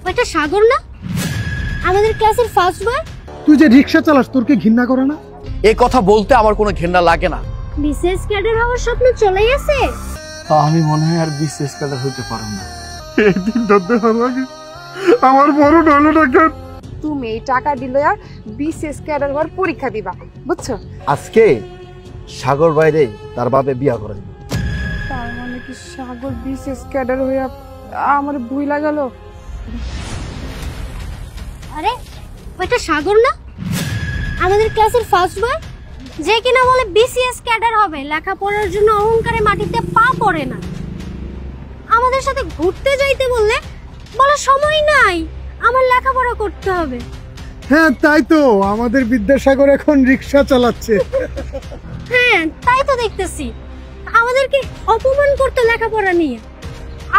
ওটা সাগর না, আমাদের ক্লাসের ফার্স্ট বয়? তুই যে রিক্সা চালাস, তোর কি ঘৃণা করে না? এই কথা বলতে আমার কোনো ঘৃণা লাগে না। বিসিএস ক্যাডার হওয়ার স্বপ্ন চলেই আসে। আমি মনে হয় আর বিসিএস ক্যাডার হতে পারবো না। একদিন ধরতে হবে আমার বড় হলো টাকা। তুমি এই টাকা দিলে আর বিসিএস ক্যাডার হওয়ার পরীক্ষা দিবা, বুঝছো? আজকে সাগর বাইরে তার বাপে বিয়া করে দিল। তার মানে কি সাগর বিসিএস ক্যাডার হয়ে আমার ভুল লাগালো? আরে ওটা সাগর না, আমাদের ক্লাসের ফার্স্ট বয়, যে কিনা বলে বিসিএস ক্যাডার হবে, লেখাপড়ার জন্য অহংকারে মাটিতে পা পড়ে না। আমাদের সাথে ঘুরতে যাইতে বললে বলে সময় নাই, আমার লেখাপড়া করতে হবে। হ্যাঁ তাই তো, আমাদের বিদ্যাসাগর এখন রিক্সা চালাচ্ছে। হ্যাঁ তাই তো দেখতেছি, আমাদেরকে অপমান করতে লেখাপড়া নিয়ে।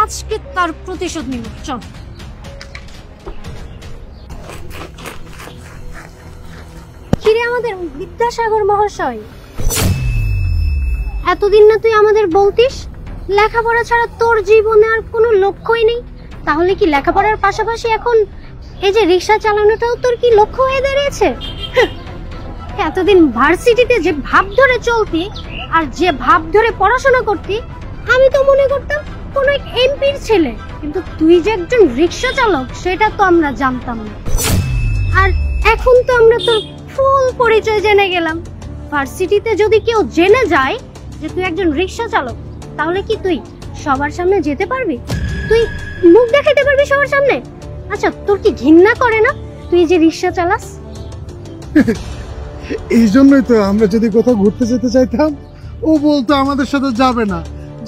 আজকে তার প্রতিশোধ নিব, চল। কিরে আমাদের বিদ্যাসাগর মহাশয়, এতদিন না তুই আমাদের বলতিস লেখাপড়া ছাড়া তোর জীবনে আর কোনো লক্ষ্যই নেই? তাহলে কি লেখাপড়ার পাশাপাশি এখন এই যে রিক্সা চালানোটাও তোর কি লক্ষ্য হয়ে দাঁড়িয়েছে? এতদিন ভার্সিটিতে যে ভাব ধরে চলতি আর যে ভাব ধরে পড়াশোনা করতি, আমি তো মনে করতাম কোন এক এমপির ছেলে, কিন্তু তুই যে একজন রিক্সা চালক সেটা তো আমরা জানতাম না। আর এখন তো আমরা তোর ফুল পরিচয় জেনে গেলাম। ভার্সিটিতে যদি কেউ জেনে যায় যে তুই একজন রিক্সা চালক, তাহলে কি তুই সবার সামনে যেতে পারবি? তুই মুখ দেখাতে পারবি সবার সামনে? আচ্ছা তোর কি ঘৃণা করে না তুই যে রিক্সা চালাস? এই জন্যই তো আমরা যদি কোথাও ঘুরতে যেতে চাইতাম, ও বলতো আমাদের সাথে যাবে না।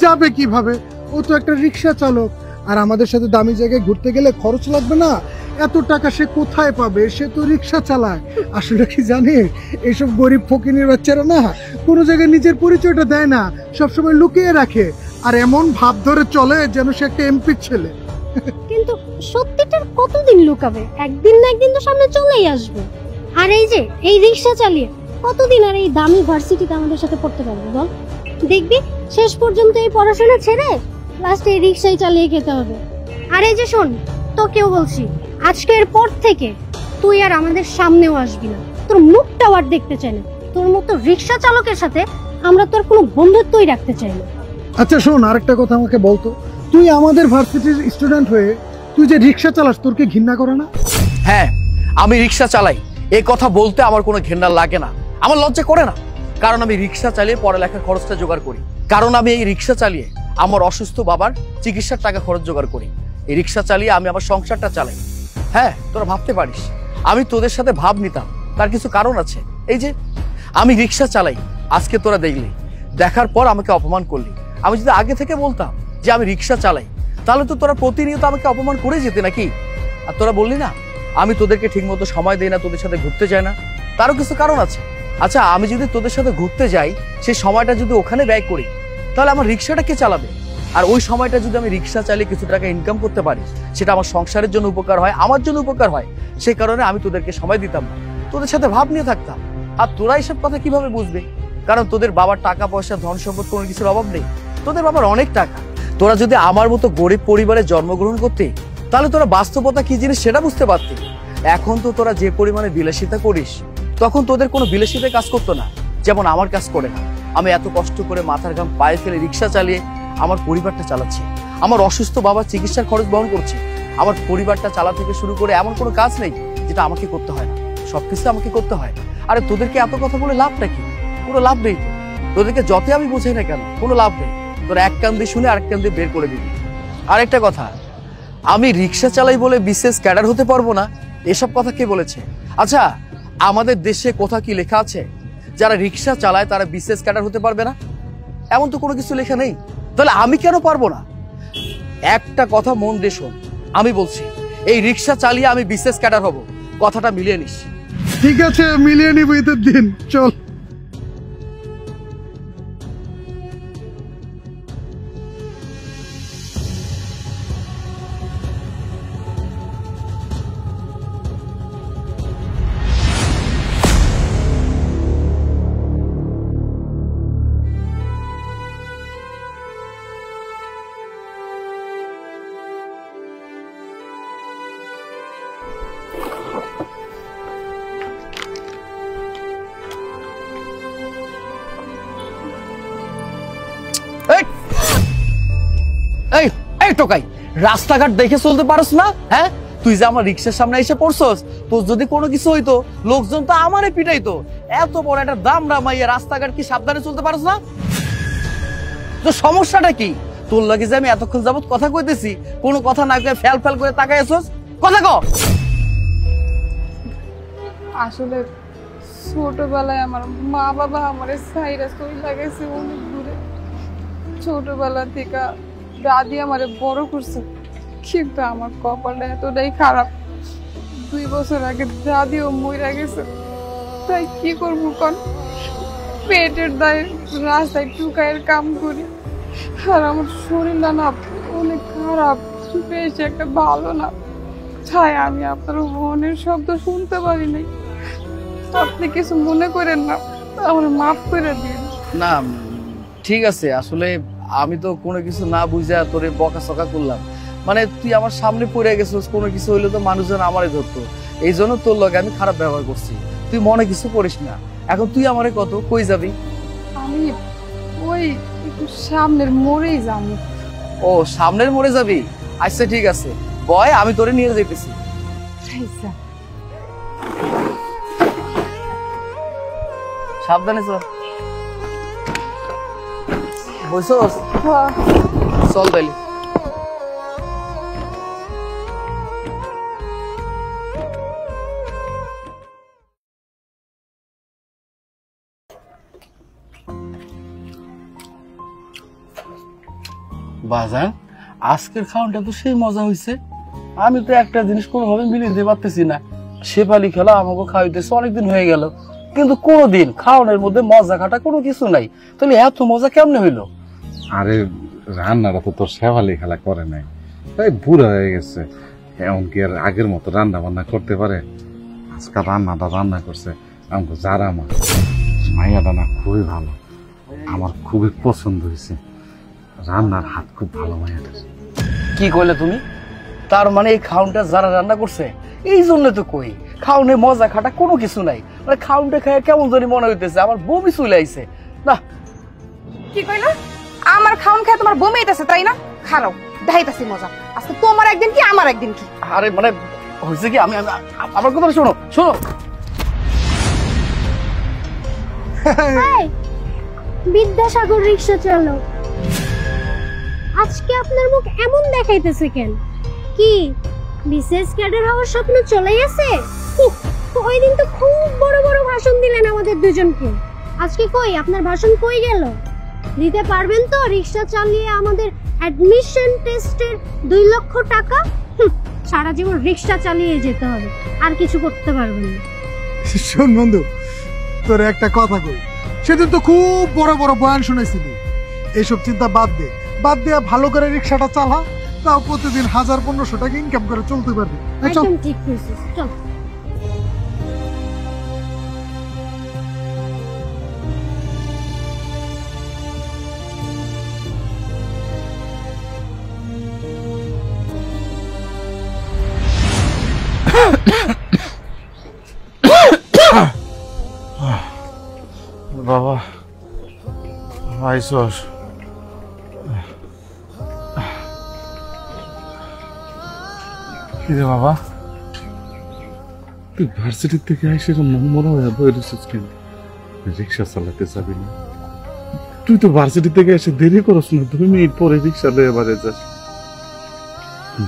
যাবে কিভাবে? ও তো একটা রিক্সা চালক, আর আমাদের সাথে দামি জায়গায় ঘুরতে গেলে খরচ লাগবে না। এত টাকা সে কোথায় পাবে? সে তো রিক্সা চালায়। আসলে কি জানিস, এইসব গরিব ফকিনের বাচ্চারা না কোনো জায়গায় নিজের পরিচয়টা দেয় না, সবসময় লুকিয়ে রাখে, আর এমন ভাব ধরে চলে যেন সে একটা এমপির ছেলে। কিন্তু সত্যিটার কতদিন লুকাবে? একদিন না একদিন তো সামনে চলেই আসবে। আর এই যে এই রিক্সা চালিয়ে কতদিন আর এই দামি ভার্সিটিতে আমাদের সাথে পড়তে পারবে বল? দেখবি শেষ পর্যন্ত এই পড়াশোনা ছেড়ে লাস্টে এই রিক্সাই চালিয়ে খেতে হবে। আর এই যে শোন, তোকেও বলছি, আজকের পর থেকে তুই আর আমাদের সামনেও আসবি না, তোর মুখটাও আর দেখতে চাই না। তোর মতো রিক্সা চালকের সাথে আমরা তোর কোনো বন্ধুত্বই রাখতে চাই না। আচ্ছা শোন, আরেকটা কথা আমাকে বলতো, তুই আমাদের ভার্সিটির স্টুডেন্ট হয়ে তুই যে রিক্সা চালাস, তোর কি ঘৃণা করে না? হ্যাঁ আমি রিক্সা চালাই, এই কথা বলতে আমার কোনো ঘৃণা লাগে না, আমার লজ্জা করে না। কারণ আমি রিক্সা চালিয়ে পড়ালেখার খরচটা জোগাড় করি, কারণ আমি এই রিক্সা চালিয়ে আমার অসুস্থ বাবার চিকিৎসার টাকা খরচ জোগাড় করি, এই রিক্সা চালিয়ে আমি আমার সংসারটা চালাই। হ্যাঁ তোরা ভাবতে পারিস আমি তোদের সাথে ভাব নিতাম, তার কিছু কারণ আছে। এই যে আমি রিক্সা চালাই, আজকে তোরা দেখলি, দেখার পর আমাকে অপমান করলি। আমি যদি আগে থেকে বলতাম যে আমি রিক্সা চালাই, তাহলে তো তোরা প্রতিনিয়ত আমাকে অপমান করে যেতে নাকি? আর তোরা বললি না আমি তোদেরকে ঠিক মতো সময় দেই না, তোদের সাথে ঘুরতে যাই না, তারও কিছু কারণ আছে। আচ্ছা আমি যদি তোদের সাথে ঘুরতে যাই, সেই সময়টা যদি ওখানে ব্যয় করি, তাহলে আমার রিক্সাটা কে চালাবে? আর ওই সময়টা যদি আমি রিক্সা চালিয়ে কিছু টাকা ইনকাম করতে পারি, সেটা আমার সংসারের জন্য উপকার হয়, আমার জন্য উপকার হয়। সেই কারণে আমি তোদেরকে সময় দিতাম না, তোদের সাথে ভাব নিয়ে থাকতাম। আর তোরা এইসব কথা কিভাবে বুঝবে? কারণ তোদের বাবার টাকা পয়সা ধন সম্পদ কোনো কিছুর অভাব নেই, তোদের বাবার অনেক টাকা। তোরা যদি আমার মতো গরিব পরিবারে জন্মগ্রহণ করতে, তাহলে তোরা বাস্তবতা কি জিনিস সেটা বুঝতে পারতি। এখন তো তোরা যে পরিমাণে বিলাসিতা করিস, তখন তোদের কোনো বিলাসিতায় কাজ করতো না, যেমন আমার কাজ করে না। আমি এত কষ্ট করে মাথার ঘাম পায়ে ফেলে রিক্সা চালিয়ে আমার পরিবারটা চালাচ্ছি, আমার অসুস্থ বাবার চিকিৎসার খরচ বহন করছি। আমার পরিবারটা চালা থেকে শুরু করে এমন কোনো কাজ নেই যেটা আমাকে করতে হয় না, সবকিছু আমাকে করতে হয়। আরে তোদেরকে এত কথা বলে লাভটা কি? কোনো লাভ নেই। তোদেরকে যতই আমি বোঝাই না কেন, কোনো লাভ নেই। তোরা এক কান দিয়ে শুনে আরেক কান দিয়ে বের করে দিবি। আরেকটা কথা, আমি রিক্সা চালাই বলে বিশেষ ক্যাডার হতে পারবো না, এসব কথা কে বলেছে? আচ্ছা আমাদের দেশে কোথাও কি লেখা আছে যারা রিক্সা চালায় তারা বিশেষ ক্যাডার হতে পারবে না? এমন তো কোনো কিছু লেখা নেই। তাহলে আমি কেন পারবো না? একটা কথা মন দিয়ে শোন, আমি বলছি এই রিক্সা চালিয়ে আমি বিশেষ ক্যাডার হব, কথাটা মিলিয়ে নিস। ঠিক আছে, মিলিয়ে নিব ঈদের দিন, চল। এই টোকাই, রাস্তাঘাট দেখে চলতে পারস না? হ্যাঁ, তুই যে আমার রিক্সার সামনে এসে পড়ছস, তোর যদি কোনো কিছু হইতো লোকজন তো আমারে পিটাইতো। এত বড় একটা দাম রামাইয়া রাস্তাঘাট কি সাবধানে চলতে পারস না? তো সমস্যাটা কি? তোর লাগে যে আমি এতক্ষণ যাবত কথা কইতেছি, কোনো কথা না কয়ে ফ্যাল ফ্যাল করে তাকাই আছস, কথা ক। আসলে ছোটবেলায় আমার মা বাবা আমার সাইরা সই লাগাইছে অনেক দূরে। ছোটবেলা থেকে দাদি আমারে বড় করছে, কিন্তু আমার কপালটা এতটাই খারাপ, 2 বছর আগে দাদিও মইরা গেছে। তাই কি করবো কন, পেটের দায়ে রাস্তায় টুকায়ের কাম করি। আর আমার শরীরটা না অনেক খারাপ, বেশ একটা ভালো না। তাই আমি আপনার মনের শব্দ শুনতে পারি নাই। আপনি কিছু মনে করেন না, আমার মাফ করে দিন। না ঠিক আছে, আসলে আমি তো কোনো কিছু না বুঝা তোরে বকাচকা করলাম। মানে তুই আমার সামনে পড়ে গেছিস, কোনো কিছু হইলে তো মানুষজন আমারে ধরতো, এই জন্য তোর লগে আমি খারাপ ব্যবহার করছি। তুই মনে কিছু করিস না। এখন তুই আমারে কত কই যাবি? আমি ওই একটু সামনের মোড়েই যাবো। ও সামনের মোড়ে যাবি? আচ্ছা ঠিক আছে, বয় আমি তোরে নিয়ে যাইতেছি। আচ্ছা। সাবধানে চল, বুঝছস? হ্যাঁ। চল তাইলে। বাজান, আজকের খাওয়াটা তো সেই মজা হয়েছে। আমি তো একটা জিনিস কোনোভাবে মিলিয়ে দিতে পারতেছি না। শেফালি খেলা আমাকে খাওয়াইতেছে অনেকদিন হয়ে গেল, কিন্তু কোনোদিন খাওয়ানোর মধ্যে মজা কাটা কোনো কিছু নাই। তাহলে এত মজা কেমনে হইলো? আরে রান্নাটা তো তোর শেফালি খেলা করে নাই, তাই বুড়া হয়ে গেছে। এমনকি আর আগের মতো রান্না বান্না করতে পারে? আজকাল রান্না করছে আমাকে যারা মা, মাইয়াটা না খুবই ভালো, আমার খুবই পছন্দ হয়েছে। রান্নার হাত খুব ভালো মাইয়াটার। কি কইলে তুমি? তার মানে এই খাউনটা যারা রান্না করছে, এই জন্য তো কই খাউনে মজা খাটা কোনো কিছু নাই। মানে খাউনটা খায় কেমন জানি মনে হইতেছে আমার বমি চলে আইছে। না কি কইলা? আমার খাওন খায় তোমার বমি আইতাছে তাই না? খারাও দেখাইতাছি মজা। আজকে তোমার একদিন কি আমার একদিন কি? আরে মানে হয়েছে কি, আমি আমার কথা শোনো শোনো। হাই, বিদ্যাসাগর রিক্সা চালক, আজকে আপনার মুখ এমন দেখাইতেছে কেন? কি বিশেষ ক্যাডার হওয়ার স্বপ্ন চলে গেছে? ওই দিন তো খুব বড় বড় ভাষণ দিলেন আমাদের দুজনকে, আজকে কই আপনার ভাষণ কই গেল? দিতে পারবেন তো রিক্সা চালিয়ে আমাদের অ্যাডমিশন টেস্টের 2 লক্ষ টাকা? সারা জীবন রিক্সা চালিয়ে যেতে হবে, আর কিছু করতে পারবেন না। শোন বন্ধু, তোর একটা কথা কই, সেদিন তো খুব বড় বড় বয়ান শুনেছিলি। এইসব চিন্তা বাদ দিয়ে ভালো করে রিক্সাটা চালা, তাও প্রতিদিন 1000-1500 টাকা ইনকাম করে চলতে পারবি। একদম ঠিক কইছিস, চল। বাবা আইসস? কিরে বাবা, তুই ভার্সিটি থেকে আইসে মনে হয় বইরেছিস কেন? রিক্সা চালাতে যাবি না? তুই তো ভার্সিটি থেকে এসে দেরি করস না, 2 মিনিট পরে রিক্সা লয়ে বাড়ি যাস।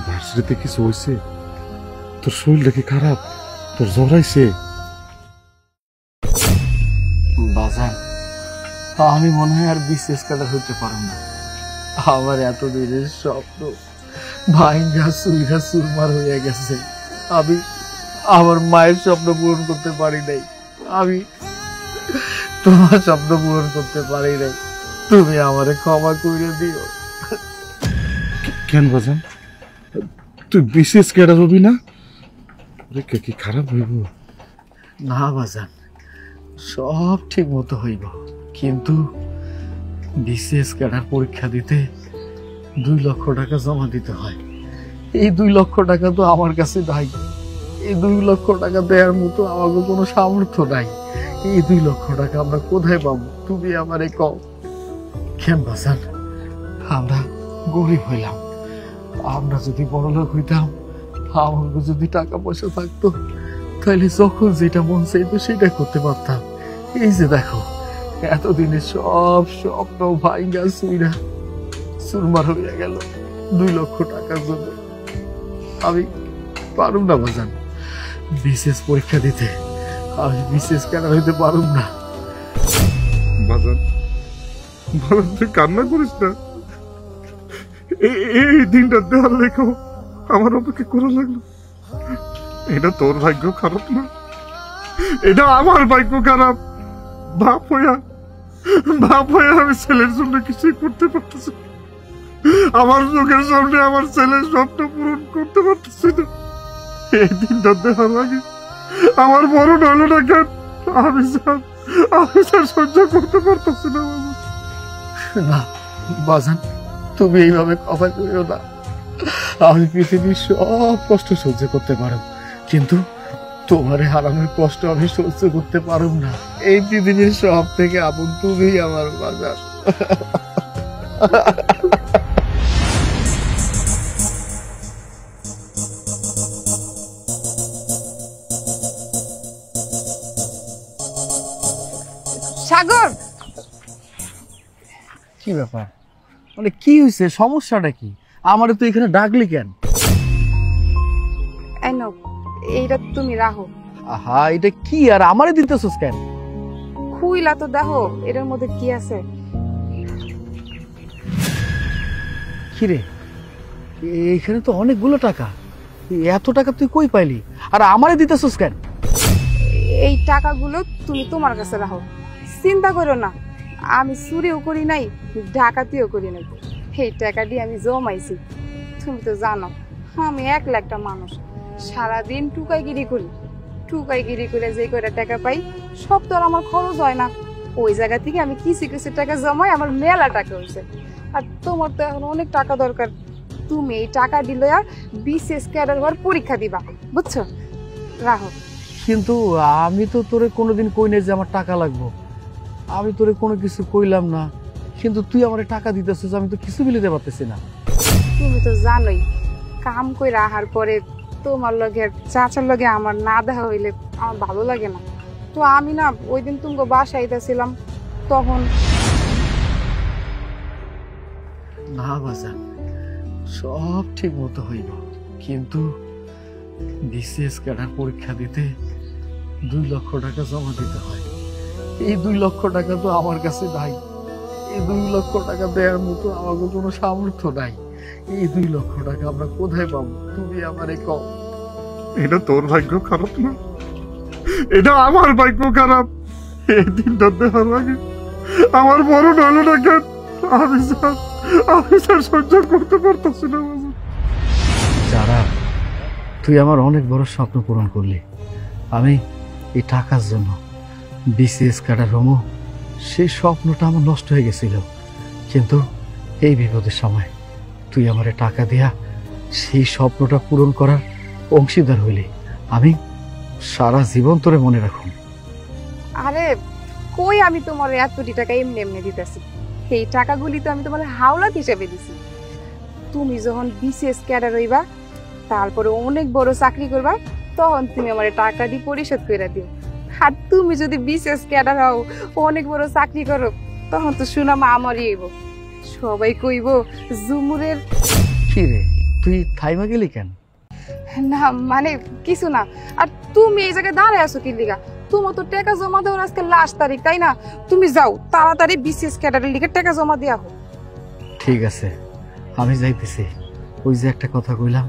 ভার্সিটিতে কিছু হয়েছে? তোর শরীরটা কি খারাপ? তোর জ্বর আইছে? বাজান, আমি মনে হয় আর বিশেষ কাটার হতে পারবো না। আমার এত দিনের স্বপ্ন ভাইঙ্গা সুইরা সুরমার হয়ে গেছে। আমি আমার মায়ের স্বপ্ন পূরণ করতে পারি নাই, আমি তোমার স্বপ্ন পূরণ করতে পারি নাই। তুমি আমারে ক্ষমা করে দিও। কেন বাজান, তুই বিশেষ ক্যাডার হবি না? পরীক্ষা কি খারাপ হইব? না বাজান, সব ঠিক মতো হইব, কিন্তু বিশেষ ক্যাডার পরীক্ষা দিতে 2 লক্ষ টাকা জমা দিতে হয়। এই 2 লক্ষ টাকা তো আমার কাছে নাই। এই 2 লক্ষ টাকা দেওয়ার মতো আমাকে কোনো সামর্থ্য নাই। এই 2 লক্ষ টাকা আমরা কোথায় পাবো? তুমি আমারে কও। কেন বাজান, আমরা গরিব হইলাম, আমরা যদি বড়লোক হইতাম, আমার যদি টাকা পয়সা থাকতো, তাহলে যখন যেটা মন চাইতো সেটা করতে পারতাম। এই যে দেখো, এতদিনের সব স্বপ্ন ভাইঙ্গা সুইরা চুরমার হইয়া গেল 2 লক্ষ টাকার জন্য। আমি পারুম না বাজান বিশেষ পরীক্ষা দিতে, আমি বিশেষ কেন হইতে পারুম না। বাজান, বাজান তুই কান্না করিস না। এই দিনটা দেওয়ার লেখো আমার অপেক্ষা করা লাগলো। এটা তোর ভাগ্য খারাপ না, এটা আমার ভাগ্য খারাপ। বাপ হইয়া আমি ছেলের জন্য কিছুই করতে পারতেছি না। আমার চোখের সামনে আমার ছেলের স্বপ্ন পূরণ করতে পারতেছি না। এই দিনটা দেওয়ার আগে আমার বড় হলো না কেন, আমি স্যার সহ্য করতে পারতেছি না। না বাজান, তুমি এইভাবে কথা করিও না। আমি পৃথিবীর সব কষ্ট সহ্য করতে পারো, কিন্তু তোমারে হারানোর কষ্ট আমি সহ্য করতে পারব না। এই পৃথিবীর সব থেকে আপন তুমি আমার বাজার। সাগর, কি ব্যাপার, মানে কি হয়েছে, সমস্যাটা কি? আমারে তো এখানে ডাকলি কেন? এই নাও, এইটা তুমি রাখো। আহা, এটা কি আর আমারে দিতেছস কেন? খুইলা তো দেখো এটার মধ্যে কি আছে। কি রে, এখানে তো অনেকগুলো টাকা। এত টাকা তুই কই পাইলি, আর আমারে দিতেছস কেন? এই টাকাগুলো তুমি তোমার কাছে রাখো, চিন্তা করো না। আমি চুরিও করি নাই, ডাকাতিও করি নাই। এই টাকা দিয়ে আমি জমাইছি। তুমি তো জানো আমি একলা একটা মানুষ, সারাদিন টুকাইগিরি করি। টুকাইগিরি করে যে কয়টা টাকা পাই সব তো আর আমার খরচ হয় না। ওই জায়গা থেকে আমি কিছু কিছু টাকা জমাই, আমার মেলা টাকা হয়েছে। আর তোমার তো এখন অনেক টাকা দরকার। তুমি এই টাকা দিলে আর বিশেষ ক্যাডার হওয়ার পরীক্ষা দিবা, বুঝছো? রাখো। কিন্তু আমি তো তোরে কোনোদিন কই নাই যে আমার টাকা লাগবো। আমি তোরে কোনো কিছু কইলাম না, কিন্তু তুই আমারে টাকা দিতেছিস, আমি তো কিছু মিলিতে পারতেছি না। তুমি তো জানোই কাম কইরা আহার পরে তোমার লগে আর চাচার লগে আমার না দেখা হইলে আমার ভালো লাগে না। তো আমি না ওই দিন তুমি বাসায় আইতাছিলাম, তখন না বাজান, সব ঠিক মতো হইব, কিন্তু বিসিএস ক্যাডার পরীক্ষা দিতে 2 লক্ষ টাকা জমা দিতে হয়। এই 2 লক্ষ টাকা তো আমার কাছে নাই। এই 2 লক্ষ টাকা দেওয়ার মতো আমার কোনো সামর্থ্য নাই। এই 2 লক্ষ টাকা আমরা কোথায় পাবো, তুমি আমারে কও। এটা তোর ভাগ্য খারাপ না, এটা আমার ভাগ্য খারাপ। এই দিনটা দেওয়ার আগে আমার বড় হলো না কেন, আমি স্যার সহ্য করতে পারতেছি না। যারা, তুই আমার অনেক বড় স্বপ্ন পূরণ করলি। আমি এই টাকার জন্য বিসিএস ক্যাডার হমো, সেই স্বপ্নটা আমার নষ্ট হয়ে গেছিল। কিন্তু এই বিপদের সময় তুই আমারে টাকা দিয়া সেই স্বপ্নটা পূরণ করার অংশীদার হইলি। আমি সারা জীবন তোরে মনে রাখুন। আরে কই, আমি তোমার এতটি টাকা এমনি এমনি দিতেছি। এই টাকাগুলি তো আমি তোমার হাওলাত হিসেবে দিছি। তুমি যখন বিসিএস ক্যাডার হইবা, তারপরে অনেক বড় চাকরি করবা, তখন তুমি আমার টাকা দিয়ে পরিশোধ করে দিও। আর তুমি যদি বিসিএস ক্যাডার হও, অনেক বড় চাকরি করো, তখন তো সুনাম আমারই হইব। সবাই কইব জুমুরের। কি রে, তুই থাইমা গেলি কেন? না মানে কিছু না। আর তুমি এই জায়গায় দাঁড়ায় আছো কি লিগা? তোমার তো টাকা জমা দেওয়ার আজকে লাস্ট তারিখ, তাই না? তুমি যাও তাড়াতাড়ি বিসিএস ক্যাডারের লিগে টাকা জমা দিয়া হোক। ঠিক আছে, আমি যাইতেছি। ওই যে একটা কথা কইলাম,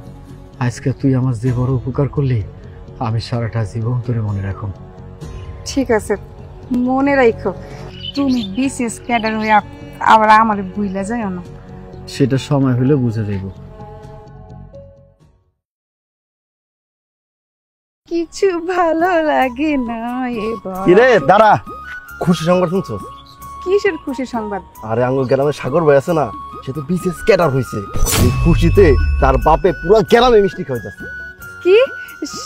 আজকে তুই আমার যে বড় উপকার করলি, আমি সারাটা জীবন তোরে মনে রাখুন। ঠিক আছে, মনে রাখো। তুমি বিসিএস ক্যাডার হইয়া আবার আমার ভুইলা যাও না। সেটা সময় হলে বুঝে দেব। কিছু ভালো লাগে না এবার। কিরে দাঁড়া, খুশি সংবাদ শুনছো? কিসের খুশি সংবাদ? আরে আঙ্গুল গ্রামে সাগর ভাই আছে না, সে তো বিশেষ ক্যাডার হয়েছে। এই খুশিতে তার বাপে পুরো গ্রামে মিষ্টি খাওয়াইতেছে। কি,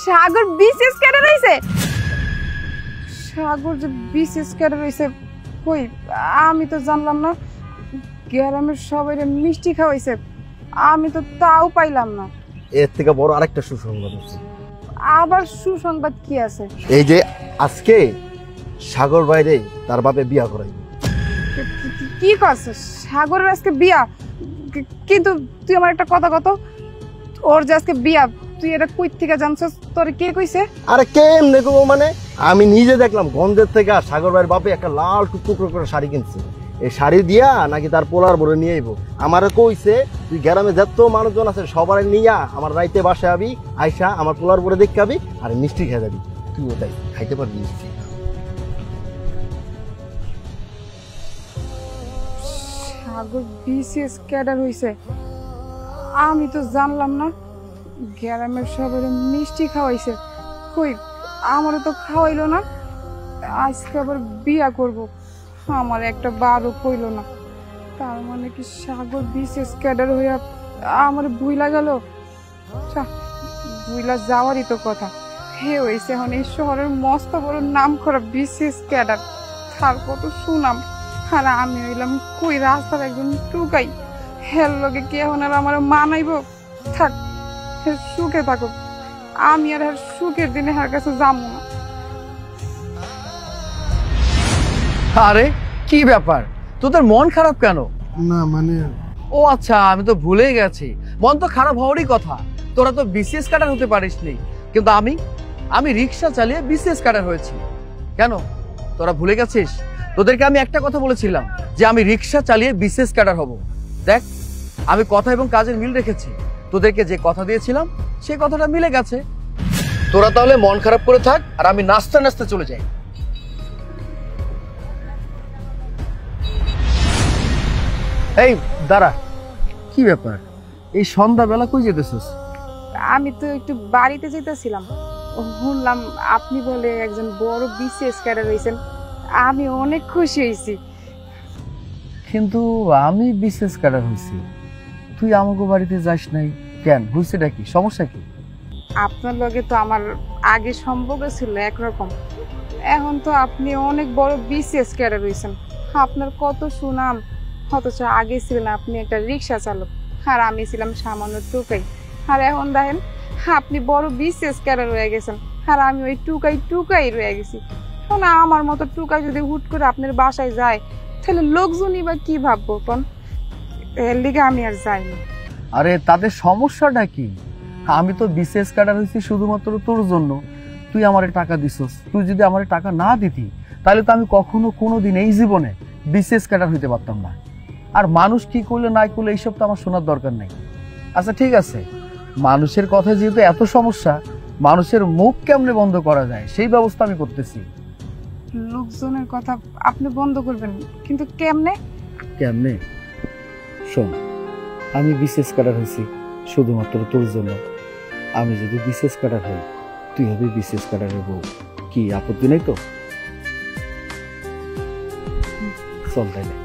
সাগর বিসিএস ক্যাডার হইছে? সাগর যে বিসিএস ক্যাডার হইছে, কই আমি তো জানলাম না। গ্রামের সবাই মিষ্টি খাওয়াইছে। আমি তো তাও পাইলাম না। এর থেকে বড় আরেকটা সুসংবাদ আছে। আবার সুসংবাদ কি আছে? এই যে আজকে সাগর বাইরে তার বাপে বিয়া করাইবে। কি করছিস? সাগরের আজকে বিয়া? কিন্তু তুই আমার একটা কথা কত, ওর যে আজকে বিয়া তুই এটা কই থেকে জানছস? তোর কে কইছে? আরে কেমনে কইবো মানে, আমি নিজে দেখলাম গঞ্জের থেকে সাগর ভাইয়ের বাপে একটা লাল টুকরো করে শাড়ি কিনছে। এই শাড়ি দিয়া নাকি তার পোলার বলে নিয়ে আইবো। আমারে কইছে তুই গ্রামে যত মানুষজন আছে সবার নিয়া আমার রাইতে বাসায় আবি, আইসা আমার পোলার বলে দেখতে আবি আর মিষ্টি খেয়ে যাবি। তুই ওটাই খাইতে পারবি। সাগর বিসিএস ক্যাডার হইছে, আমি তো জানলাম না। গ্রামের সবার মিষ্টি খাওয়াইছে, কই আমারও তো খাওয়াইলো না। আজকে আবার বিয়া করব, আমার একটা বারও কইল না। তার মানে কি সাগর বিসিএস ক্যাডার হইয়া আমার ভুইলা গেল? ভুইলা যাওয়ারই তো কথা। হে হইছে এখন এই শহরের মস্ত বড় নাম করা বিসিএস ক্যাডার, তার কত সুনাম। আর আমি হইলাম কই রাস্তার একজন টুকাই। হের লগে কি এখন আর আমার মানাইব? থাক, সুখে থাকুক, আমি আর সুখের দিনে হার কাছে যাবো না। আরে কি ব্যাপার, তোদের মন খারাপ কেন? না মানে ও আচ্ছা, আমি তো ভুলেই গেছি, মন তো খারাপ হওয়ারই কথা। তোরা তো বিসিএস ক্যাডার হতে পারিসনি, কিন্তু আমি রিক্সা চালিয়ে বিসিএস ক্যাডার হয়েছি। কেন তোরা ভুলে গেছিস? তোদেরকে আমি একটা কথা বলেছিলাম যে আমি রিক্সা চালিয়ে বিসিএস ক্যাডার হব। দেখ, আমি কথা এবং কাজের মিল রেখেছি। তোদেরকে যে কথা দিয়েছিলাম সেই কথাটা মিলে গেছে। তোরা তাহলে মন খারাপ করে থাক, আর আমি নাচতে নাচতে চলে যাই। এই দাঁড়া, কি ব্যাপার এই সন্ধ্যাবেলা কই যেতেছিস? আমি তো একটু বাড়িতে যেতেছিলাম, শুনলাম আপনি বলে একজন বড় বিসিএস ক্যাডার হয়েছেন। আমি অনেক খুশি হয়েছি। কিন্তু আমি বিসিএস ক্যাডার হয়েছি, তুই আমাকে বাড়িতে যাস নাই কেন? হয়েছেটা কি, সমস্যা কি? আপনার লগে তো আমার আগে সম্পর্ক ছিল একরকম, এখন তো আপনি অনেক বড় বিসিএস ক্যাডার হয়েছেন। আপনার কত সুনাম, অথচ আগে ছিলেন আপনি একটা রিক্সা চালক, আর আমি ছিলাম সামান্য টুকাই। আর এখন দেখেন আপনি বড় বিসিএস ক্যাডার হয়ে গেছেন, আর আমি ওই টুকাই রয়ে গেছি। শোনা, আমার মতো টুকাই যদি হুট করে আপনার বাসায় যায় তাহলে লোকজনই বা কি ভাববো কোন? এর লিগে আমি আর যাইনি। আরে তাদের সমস্যাটা কি? আমি তো বিসিএস ক্যাডার হয়েছি শুধুমাত্র তোর জন্য। তুই আমারে টাকা দিছস, তুই যদি আমারে টাকা না দিতি তাহলে তো আমি কখনো কোনোদিন এই জীবনে বিসিএস ক্যাডার হইতে পারতাম না। আর মানুষ কি করলে না করলে এইসব তো আমার শোনার দরকার নেই। আচ্ছা ঠিক আছে, মানুষের কথা যেহেতু এত সমস্যা, মানুষের মুখ কেমনে বন্ধ করা যায় সেই ব্যবস্থা আমি করতেছি। লোকজনের কথা আপনি বন্ধ করবেন, কিন্তু কেমনে? কেমনে? শোন, আমি বিসিএস ক্যাডার হয়েছি শুধুমাত্র তোর জন্য। আমি যদি বিসিএস ক্যাডার হই, তুই হবে বিসিএস ক্যাডারের বউ। কি আপত্তি নেই তো? চল তাইলে।